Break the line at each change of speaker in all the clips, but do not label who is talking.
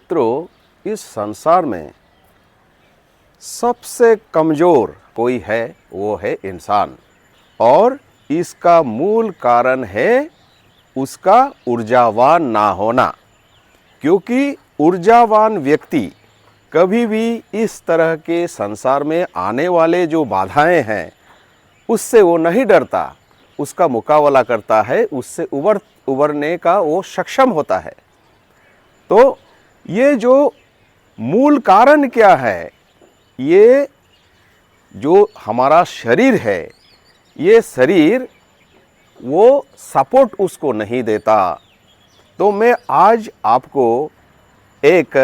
मित्रों, इस संसार में सबसे कमज़ोर कोई है, वो है इंसान। और इसका मूल कारण है उसका ऊर्जावान ना होना, क्योंकि ऊर्जावान व्यक्ति कभी भी इस तरह के संसार में आने वाले जो बाधाएं हैं उससे वो नहीं डरता, उसका मुकाबला करता है, उससे उबरने का वो सक्षम होता है। तो ये जो मूल कारण क्या है, ये जो हमारा शरीर है, ये शरीर वो सपोर्ट उसको नहीं देता। तो मैं आज आपको एक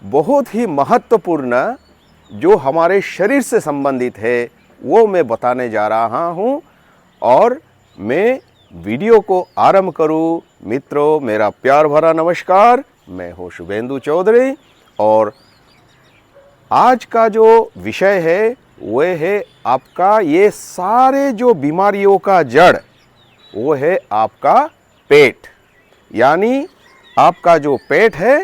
बहुत ही महत्वपूर्ण जो हमारे शरीर से संबंधित है वो मैं बताने जा रहा हूँ। और मैं वीडियो को आरंभ करूँ। मित्रों, मेरा प्यार भरा नमस्कार। मैं हूँ शुभेंदु चौधरी और आज का जो विषय है वह है आपका ये सारे जो बीमारियों का जड़, वो है आपका पेट। यानी आपका जो पेट है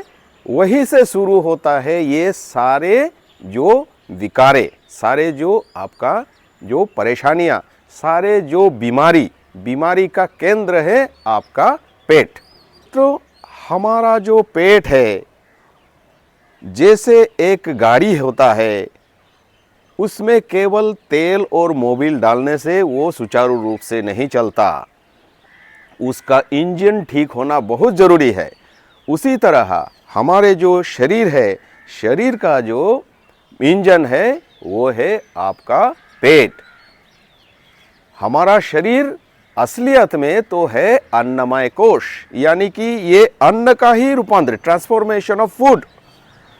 वहीं से शुरू होता है ये सारे जो विकारे, सारे जो आपका जो परेशानियां, सारे जो बीमारी का केंद्र है आपका पेट। तो हमारा जो पेट है जैसे एक गाड़ी होता है, उसमें केवल तेल और मोबिल डालने से वो सुचारू रूप से नहीं चलता, उसका इंजन ठीक होना बहुत ज़रूरी है। उसी तरह हमारे जो शरीर है, शरीर का जो इंजन है वो है आपका पेट। हमारा शरीर असलियत में तो है अन्नमय कोश, यानी कि ये अन्न का ही रूपांतर, transformation of food.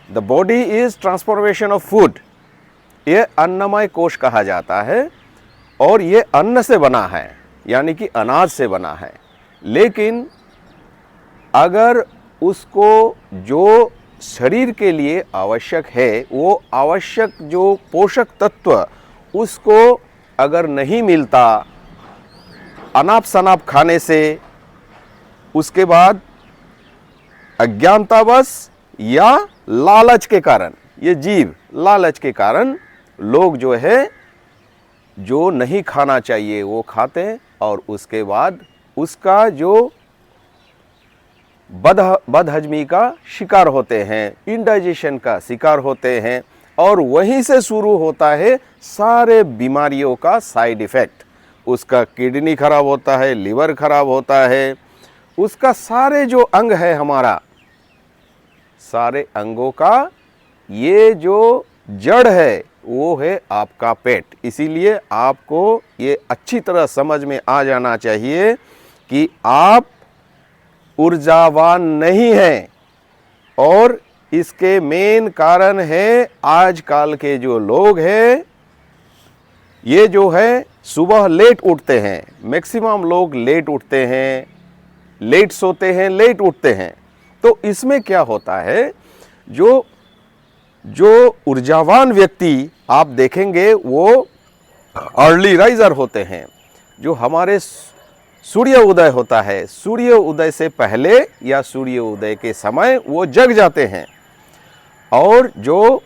The body is transformation of food. ये अन्नमय कोश कहा जाता है और ये अन्न से बना है, यानी कि अनाज से बना है। लेकिन अगर उसको जो शरीर के लिए आवश्यक है, वो आवश्यक जो पोषक तत्व उसको अगर नहीं मिलता अनाप शनाप खाने से, उसके बाद अज्ञानतावश या लालच के कारण, ये जीव लालच के कारण लोग जो है जो नहीं खाना चाहिए वो खाते हैं और उसके बाद उसका जो बदहजमी का शिकार होते हैं, इंडाइजेशन का शिकार होते हैं और वहीं से शुरू होता है सारे बीमारियों का साइड इफ़ेक्ट। उसका किडनी खराब होता है, लिवर खराब होता है, उसका सारे जो अंग है, हमारा सारे अंगों का ये जो जड़ है वो है आपका पेट। इसीलिए आपको ये अच्छी तरह समझ में आ जाना चाहिए कि आप ऊर्जावान नहीं हैं और इसके मेन कारण है आजकल के जो लोग हैं, ये जो है सुबह लेट उठते हैं। मैक्सिमम लोग लेट उठते हैं, लेट सोते हैं, लेट उठते हैं। तो इसमें क्या होता है, जो ऊर्जावान व्यक्ति आप देखेंगे वो अर्ली राइजर होते हैं। जो हमारे सूर्य उदय होता है, सूर्य उदय से पहले या सूर्य उदय के समय वो जग जाते हैं। और जो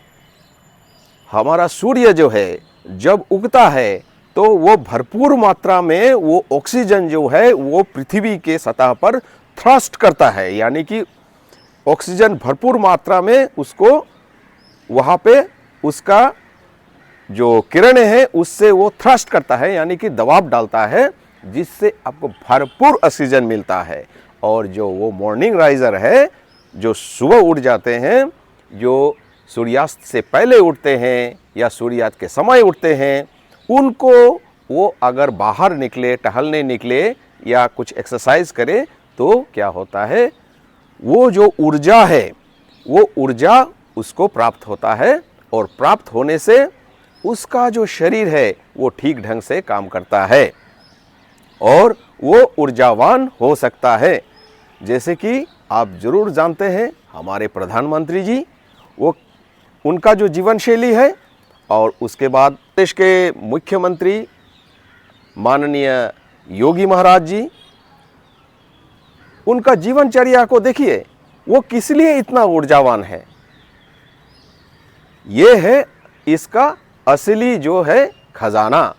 हमारा सूर्य जो है जब उगता है तो वो भरपूर मात्रा में वो ऑक्सीजन जो है वो पृथ्वी के सतह पर थ्रस्ट करता है, यानी कि ऑक्सीजन भरपूर मात्रा में उसको वहाँ पे उसका जो किरणें हैं उससे वो थ्रस्ट करता है, यानी कि दबाव डालता है, जिससे आपको भरपूर ऑक्सीजन मिलता है। और जो वो मॉर्निंग राइजर है, जो सुबह उठ जाते हैं, जो सूर्यास्त से पहले उठते हैं या सूर्यास्त के समय उठते हैं, उनको वो अगर बाहर निकले, टहलने निकले या कुछ एक्सरसाइज करे तो क्या होता है, वो जो ऊर्जा है वो ऊर्जा उसको प्राप्त होता है और प्राप्त होने से उसका जो शरीर है वो ठीक ढंग से काम करता है और वो ऊर्जावान हो सकता है। जैसे कि आप जरूर जानते हैं हमारे प्रधानमंत्री जी, वो उनका जो जीवन शैली है, और उसके बाद देश के मुख्यमंत्री माननीय योगी महाराज जी, उनका जीवनचर्या को देखिए। वो किस लिए इतना ऊर्जावान है, ये है इसका असली जो है खजाना।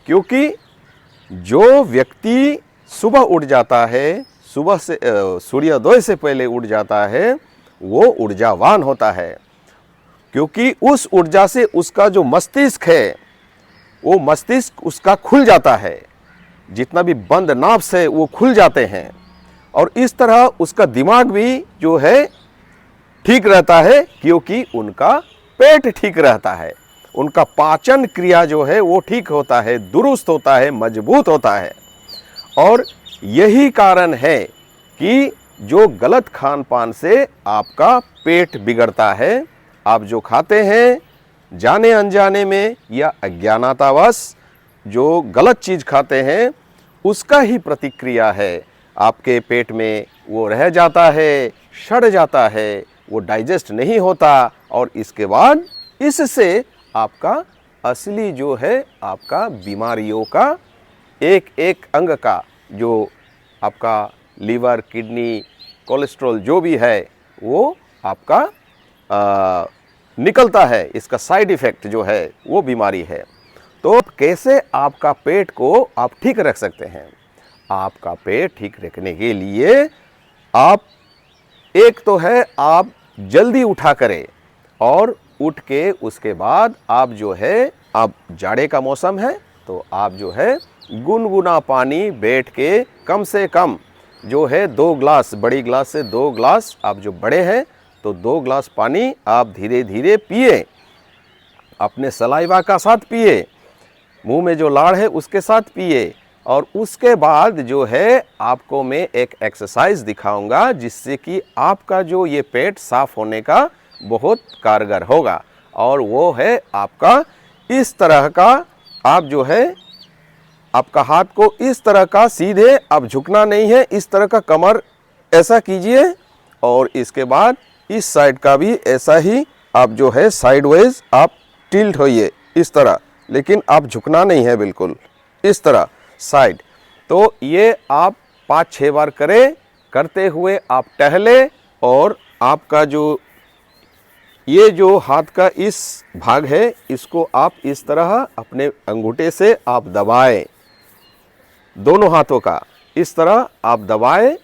क्योंकि जो व्यक्ति सुबह उठ जाता है, सुबह से सूर्योदय से पहले उठ जाता है, वो ऊर्जावान होता है। क्योंकि उस ऊर्जा से उसका जो मस्तिष्क है, वो मस्तिष्क उसका खुल जाता है, जितना भी बंद नाव्स है वो खुल जाते हैं, और इस तरह उसका दिमाग भी जो है ठीक रहता है, क्योंकि उनका पेट ठीक रहता है, उनका पाचन क्रिया जो है वो ठीक होता है, दुरुस्त होता है, मजबूत होता है। और यही कारण है कि जो गलत खान पान से आपका पेट बिगड़ता है, आप जो खाते हैं जाने अनजाने में या अज्ञानतावश जो गलत चीज़ खाते हैं, उसका ही प्रतिक्रिया है, आपके पेट में वो रह जाता है, सड़ जाता है, वो डाइजेस्ट नहीं होता, और इसके बाद इससे आपका असली जो है आपका बीमारियों का एक एक अंग का, जो आपका लीवर, किडनी, कोलेस्ट्रॉल जो भी है, वो आपका निकलता है। इसका साइड इफ़ेक्ट जो है वो बीमारी है। तो कैसे आपका पेट को आप ठीक रख सकते हैं? आपका पेट ठीक रखने के लिए आप, एक तो है आप जल्दी उठा करें, और उठ के उसके बाद आप जो है, अब जाड़े का मौसम है तो आप जो है गुनगुना पानी बैठ के कम से कम जो है 2 ग्लास, बड़ी ग्लास से 2 ग्लास, आप जो बड़े हैं तो 2 ग्लास पानी आप धीरे धीरे पिए, अपने सलाइवा का साथ पिए, मुंह में जो लाड़ है उसके साथ पिए। और उसके बाद जो है आपको मैं एक एक्सरसाइज दिखाऊंगा, जिससे कि आपका जो ये पेट साफ होने का बहुत कारगर होगा। और वो है आपका इस तरह का, आप जो है आपका हाथ को इस तरह का सीधे, अब झुकना नहीं है, इस तरह का कमर ऐसा कीजिए, और इसके बाद इस साइड का भी ऐसा ही आप जो है साइडवेज आप टिल्ट होइए इस तरह, लेकिन आप झुकना नहीं है, बिल्कुल इस तरह साइड। तो ये आप 5-6 बार करें। करते हुए आप टहले, और आपका जो ये जो हाथ का इस भाग है, इसको आप इस तरह अपने अंगूठे से आप दबाएं, दोनों हाथों का इस तरह आप दबाएं,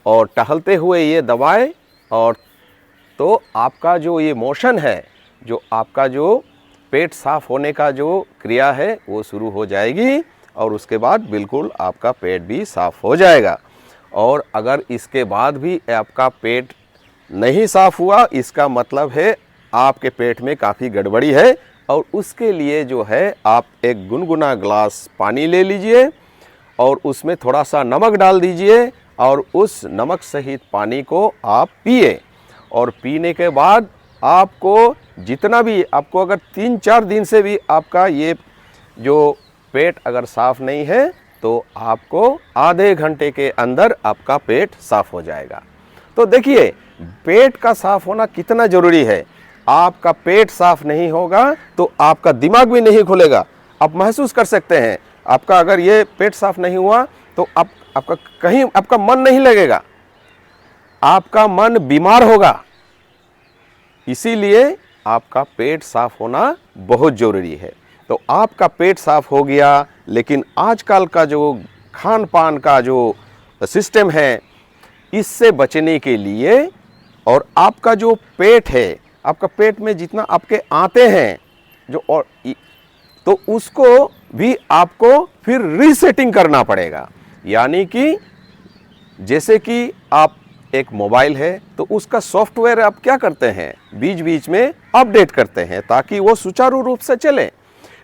और टहलते हुए ये दबाएं, और तो आपका जो ये मोशन है, जो आपका जो पेट साफ होने का जो क्रिया है वो शुरू हो जाएगी, और उसके बाद बिल्कुल आपका पेट भी साफ हो जाएगा। और अगर इसके बाद भी आपका पेट नहीं साफ हुआ, इसका मतलब है आपके पेट में काफ़ी गड़बड़ी है, और उसके लिए जो है आप एक गुनगुना ग्लास पानी ले लीजिए, और उसमें थोड़ा सा नमक डाल दीजिए, और उस नमक सहित पानी को आप पिए। और पीने के बाद आपको जितना भी, आपको अगर 3-4 दिन से भी आपका ये जो पेट अगर साफ़ नहीं है, तो आपको आधे घंटे के अंदर आपका पेट साफ़ हो जाएगा। तो देखिए पेट का साफ़ होना कितना ज़रूरी है। आपका पेट साफ़ नहीं होगा तो आपका दिमाग भी नहीं खुलेगा। आप महसूस कर सकते हैं, आपका अगर ये पेट साफ़ नहीं हुआ तो आपका कहीं आपका मन नहीं लगेगा, आपका मन बीमार होगा। इसीलिए आपका पेट साफ़ होना बहुत ज़रूरी है। तो आपका पेट साफ़ हो गया, लेकिन आजकल का जो खान पान का जो सिस्टम है, इससे बचने के लिए, और आपका जो पेट है, आपका पेट में जितना आपके आते हैं जो, और तो उसको भी आपको फिर रीसेटिंग करना पड़ेगा। यानी कि जैसे कि आप एक मोबाइल है तो उसका सॉफ्टवेयर आप क्या करते हैं, बीच बीच में अपडेट करते हैं ताकि वो सुचारू रूप से चले।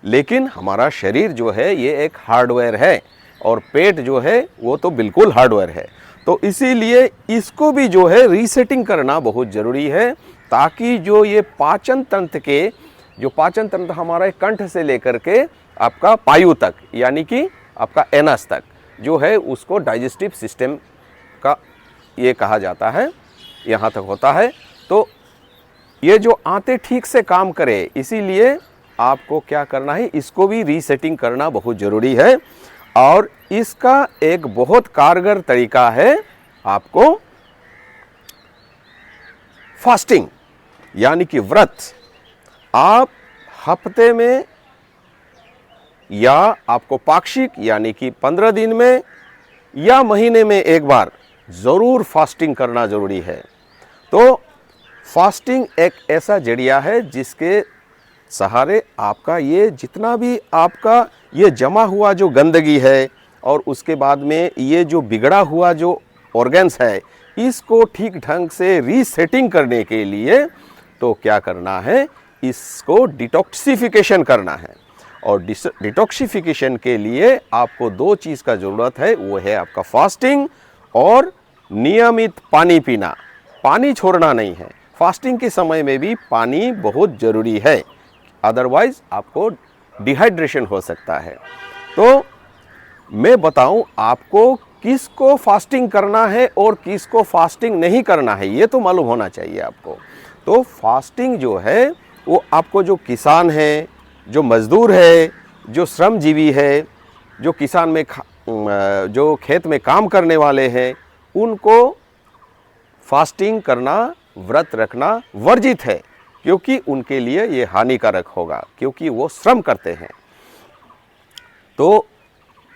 लेकिन हमारा शरीर जो है ये एक हार्डवेयर है, और पेट जो है वो तो बिल्कुल हार्डवेयर है। तो इसीलिए इसको भी जो है रीसेटिंग करना बहुत ज़रूरी है, ताकि जो ये पाचन तंत्र के, जो पाचन तंत्र हमारे कंठ से लेकर के आपका पायु तक, यानी कि आपका एनस तक जो है, उसको डाइजेस्टिव सिस्टम का ये कहा जाता है, यहाँ तक होता है। तो ये जो आंतें ठीक से काम करे, इसीलिए आपको क्या करना है, इसको भी रीसेटिंग करना बहुत ज़रूरी है। और इसका एक बहुत कारगर तरीका है, आपको फास्टिंग यानी कि व्रत आप हफ्ते में या आपको पाक्षिक यानी कि 15 दिन में या महीने में एक बार ज़रूर फास्टिंग करना ज़रूरी है। तो फास्टिंग एक ऐसा जरिया है जिसके सहारे आपका ये जितना भी आपका ये जमा हुआ जो गंदगी है और उसके बाद में ये जो बिगड़ा हुआ जो ऑर्गन्स है इसको ठीक ढंग से रीसेटिंग करने के लिए तो क्या करना है, इसको डिटॉक्सिफिकेशन करना है। और डिटॉक्सिफिकेशन के लिए आपको 2 चीज़ का ज़रूरत है, वो है आपका फास्टिंग और नियमित पानी पीना। पानी छोड़ना नहीं है, फास्टिंग के समय में भी पानी बहुत ज़रूरी है, अदरवाइज आपको डिहाइड्रेशन हो सकता है। तो मैं बताऊं आपको किसको फास्टिंग करना है और किसको फास्टिंग नहीं करना है, ये तो मालूम होना चाहिए आपको। तो फास्टिंग जो है वो आपको जो किसान है, जो मज़दूर है, जो श्रमजीवी है, जो किसान में जो खेत में काम करने वाले हैं, उनको फास्टिंग करना, व्रत रखना वर्जित है, क्योंकि उनके लिए ये हानिकारक होगा, क्योंकि वो श्रम करते हैं। तो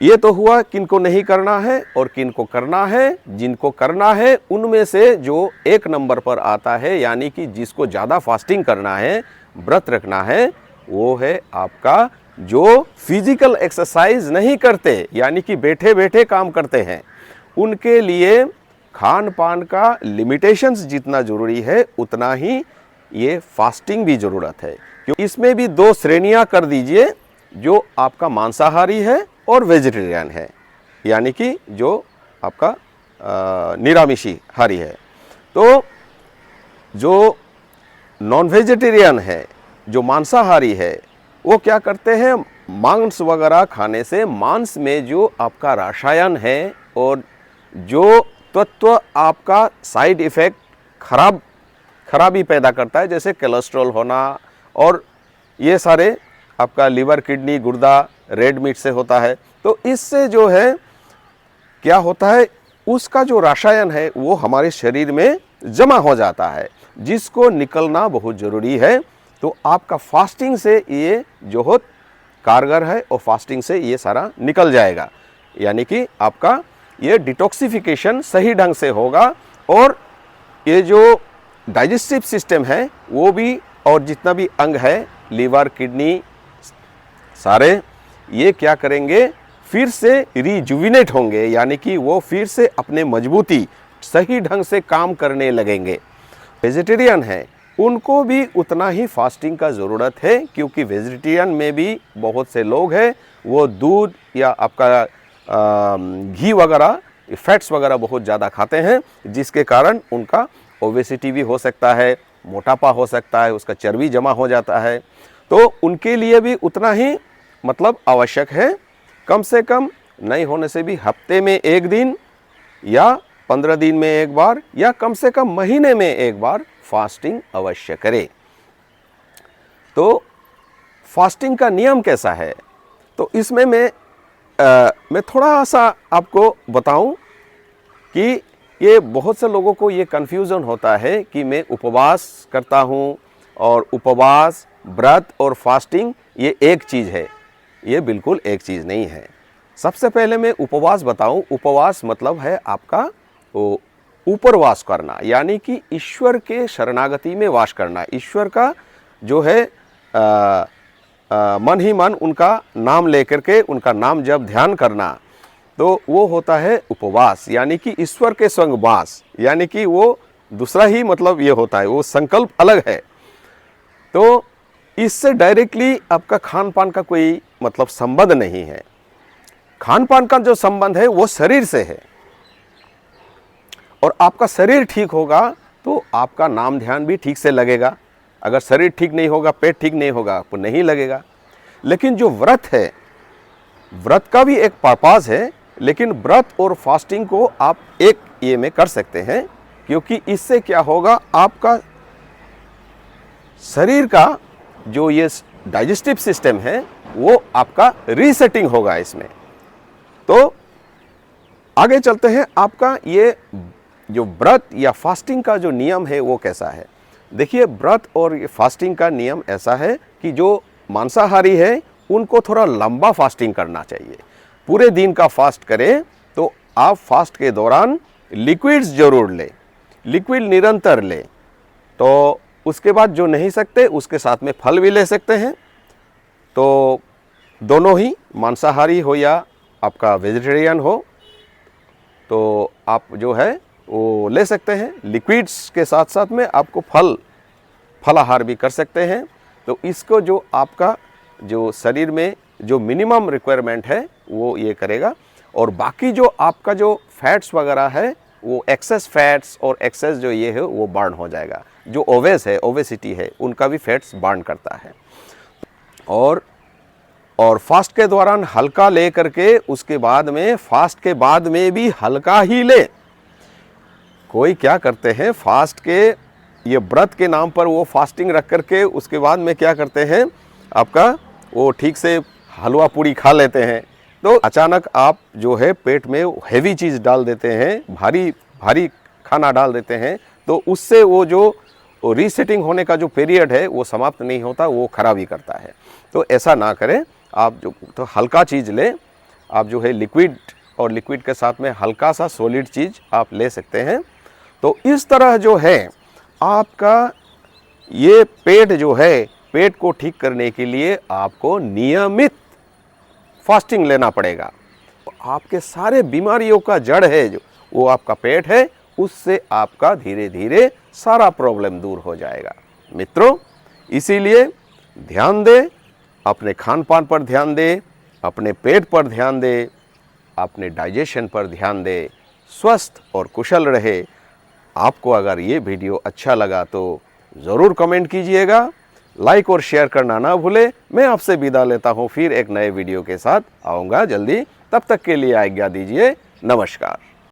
ये तो हुआ किनको नहीं करना है और किनको करना है। जिनको करना है उनमें से जो 1 नंबर पर आता है, यानी कि जिसको ज़्यादा फास्टिंग करना है, व्रत रखना है, वो है आपका जो फिजिकल एक्सरसाइज नहीं करते, यानी कि बैठे बैठे काम करते हैं। उनके लिए खान पान का लिमिटेशंस जितना ज़रूरी है उतना ही ये फास्टिंग भी ज़रूरत है। क्योंकि इसमें भी 2 श्रेणियां कर दीजिए, जो आपका मांसाहारी है और वेजिटेरियन है, यानी कि जो आपका निरामिषाहारी है। तो जो नॉन वेजिटेरियन है, जो मांसाहारी है, वो क्या करते हैं, मांस वगैरह खाने से मांस में जो आपका रसायन है और जो तत्व आपका साइड इफ़ेक्ट खराबी पैदा करता है, जैसे कोलेस्ट्रॉल होना और ये सारे आपका लिवर, किडनी, गुर्दा रेड मीट से होता है। तो इससे जो है क्या होता है, उसका जो रसायन है वो हमारे शरीर में जमा हो जाता है, जिसको निकलना बहुत ज़रूरी है। तो आपका फास्टिंग से ये जो हो कारगर है और फास्टिंग से ये सारा निकल जाएगा, यानी कि आपका ये डिटॉक्सिफिकेशन सही ढंग से होगा और ये जो डाइजेस्टिव सिस्टम है वो भी, और जितना भी अंग है, लीवर, किडनी, सारे ये क्या करेंगे, फिर से रिजुविनेट होंगे, यानी कि वो फिर से अपने मजबूती सही ढंग से काम करने लगेंगे। वेजिटेरियन है उनको भी उतना ही फास्टिंग का ज़रूरत है, क्योंकि वेजिटेरियन में भी बहुत से लोग हैं वो दूध या आपका घी वगैरह, फैट्स वगैरह बहुत ज़्यादा खाते हैं, जिसके कारण उनका ओबेसिटी भी हो सकता है, मोटापा हो सकता है, उसका चर्बी जमा हो जाता है। तो उनके लिए भी उतना ही मतलब आवश्यक है, कम से कम नहीं होने से भी हफ्ते में 1 दिन या 15 दिन में एक बार या कम से कम महीने में एक बार फास्टिंग अवश्य करें। तो फास्टिंग का नियम कैसा है, तो इसमें मैं थोड़ा सा आपको बताऊं कि ये बहुत से लोगों को ये कन्फ्यूज़न होता है कि मैं उपवास करता हूं और उपवास, व्रत और फास्टिंग ये एक चीज़ है। ये बिल्कुल एक चीज़ नहीं है। सबसे पहले मैं उपवास बताऊं। उपवास मतलब है आपका ऊपर वास करना, यानी कि ईश्वर के शरणागति में वास करना। ईश्वर का जो है मन ही मन उनका नाम लेकर के उनका नाम जब ध्यान करना, तो वो होता है उपवास, यानी कि ईश्वर के संग वास, यानी कि वो दूसरा ही मतलब ये होता है, वो संकल्प अलग है। तो इससे डायरेक्टली आपका खान पान का कोई मतलब संबंध नहीं है। खान पान का जो संबंध है वो शरीर से है, और आपका शरीर ठीक होगा तो आपका नाम ध्यान भी ठीक से लगेगा। अगर शरीर ठीक नहीं होगा, पेट ठीक नहीं होगा, आपको नहीं लगेगा। लेकिन जो व्रत है, व्रत का भी एक पर्पस है, लेकिन व्रत और फास्टिंग को आप एक ये में कर सकते हैं, क्योंकि इससे क्या होगा, आपका शरीर का जो ये डाइजेस्टिव सिस्टम है वो आपका रीसेटिंग होगा इसमें। तो आगे चलते हैं, आपका ये जो व्रत या फास्टिंग का जो नियम है वो कैसा है। देखिए, व्रत और ये फास्टिंग का नियम ऐसा है कि जो मांसाहारी है उनको थोड़ा लंबा फास्टिंग करना चाहिए। पूरे दिन का फास्ट करें तो आप फास्ट के दौरान लिक्विड्स जरूर लें, लिक्विड निरंतर लें। तो उसके बाद जो नहीं सकते उसके साथ में फल भी ले सकते हैं। तो दोनों ही, मांसाहारी हो या आपका वेजिटेरियन हो, तो आप जो है वो ले सकते हैं। लिक्विड्स के साथ साथ में आपको फलाहार भी कर सकते हैं। तो इसको जो आपका जो शरीर में जो मिनिमम रिक्वायरमेंट है वो ये करेगा। और बाकी जो आपका जो फैट्स वगैरह है वो एक्सेस फैट्स और एक्सेस जो ये है वो बर्न हो जाएगा। जो ओवेसिटी है उनका भी फैट्स बर्न करता है। और फास्ट के दौरान हल्का ले करके उसके बाद में, फास्ट के बाद में भी हल्का ही ले। कोई क्या करते हैं, फास्ट के ये व्रत के नाम पर वो फास्टिंग रख करके उसके बाद में क्या करते हैं, आपका वो ठीक से हलवा पूड़ी खा लेते हैं। तो अचानक आप जो है पेट में हेवी चीज़ डाल देते हैं, भारी भारी खाना डाल देते हैं। तो उससे वो जो रीसेटिंग होने का जो पीरियड है वो समाप्त नहीं होता, वो खराबी करता है। तो ऐसा ना करें। आप जो तो हल्का चीज़ लें, आप जो है लिक्विड और लिक्विड के साथ में हल्का सा सॉलिड चीज़ आप ले सकते हैं। तो इस तरह जो है आपका ये पेट जो है, पेट को ठीक करने के लिए आपको नियमित फास्टिंग लेना पड़ेगा। आपके सारे बीमारियों का जड़ है जो वो आपका पेट है, उससे आपका धीरे धीरे सारा प्रॉब्लम दूर हो जाएगा। मित्रों, इसीलिए ध्यान दें, अपने खान पान पर ध्यान दें, अपने पेट पर ध्यान दें, अपने डाइजेशन पर ध्यान दें, स्वस्थ और कुशल रहे। आपको अगर ये वीडियो अच्छा लगा तो ज़रूर कमेंट कीजिएगा, लाइक और शेयर करना ना भूलें। मैं आपसे विदा लेता हूँ, फिर एक नए वीडियो के साथ आऊँगा जल्दी। तब तक के लिए आज्ञा दीजिए। नमस्कार।